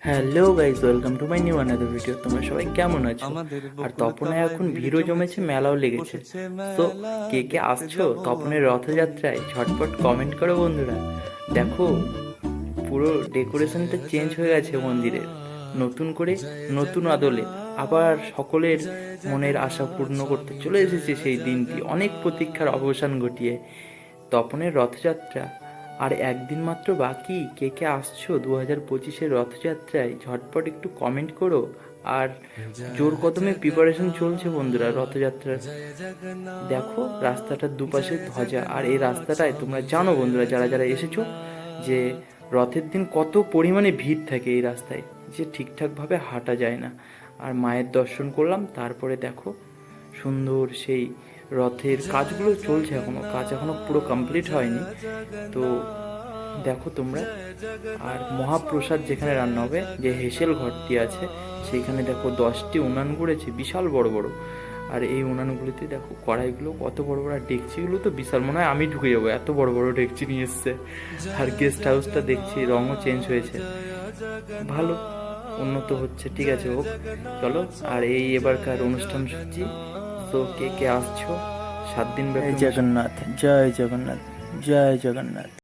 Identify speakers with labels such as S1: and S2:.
S1: Hello guys, welcome to my new another video. তোমরা সবাই কেমন আছো? আর তপনে এখন ভিড়ও জমেছে, মেলাও লেগেছে। তো কে কে আসছো তপনের রথযাত্রায়? ঝটপট কমেন্ট করো বন্ধুরা। দেখো, পুরো ডেকোরেশনটা চেঞ্জ হয়ে গেছে মন্দিরের, নতুন করে, নতুন আদলে। আবার সকলের মনের আশা পূর্ণ করতে চলে এসেছে সেই দিনটি, অনেক প্রতীক্ষার অবসান ঘটিয়ে। তপনের রথযাত্রা আর একদিন মাত্র বাকি। কে কে আসছো 2025-এর রথযাত্রায়? ঝটপট একটু কমেন্ট করো। আর জোর কদমে প্রিপারেশন চলছে বন্ধুরা রথযাত্রার। দেখো, রাস্তাটার দুপাশে ধ্বজা, আর এই রাস্তাটায় তোমরা জানো বন্ধুরা, যারা যারা এসেছো, যে রথের দিন কত পরিমাণে ভিড় থাকে এই রাস্তায়, যে ঠিকঠাকভাবে হাঁটা যায় না। আর মায়ের দর্শন করলাম, তারপরে দেখো সুন্দর সেই রথের কাজগুলো চলছে, কাজ এখনো পুরো কমপ্লিট হয়নি। তো দেখো তোমরা। আর মহাপ্রসাদ যেখানে রান্না হবে, যে হেসেল ঘরটি আছে, সেইখানে দেখো 10টি উনান করেছে, বিশাল বড় বড়। আর এই উনানগুলিতে দেখো কড়াইগুলো কত বড় বড়, আর ডেকচিগুলো তো বিশাল, মনে হয় আমি ঢুকে যাবো, এত বড় বড় ডেকচি নিয়ে এসছে। আর গেস্ট হাউসটা দেখছি রঙও চেঞ্জ হয়েছে, ভালো উন্নত হচ্ছে। ঠিক আছে, হোক, চলো। আর এই এবারকার অনুষ্ঠান সূচি, তো কে কে আসছো? 7 দিন ব্যাপী
S2: জয় জগন্নাথ, জয় জগন্নাথ, জয় জগন্নাথ।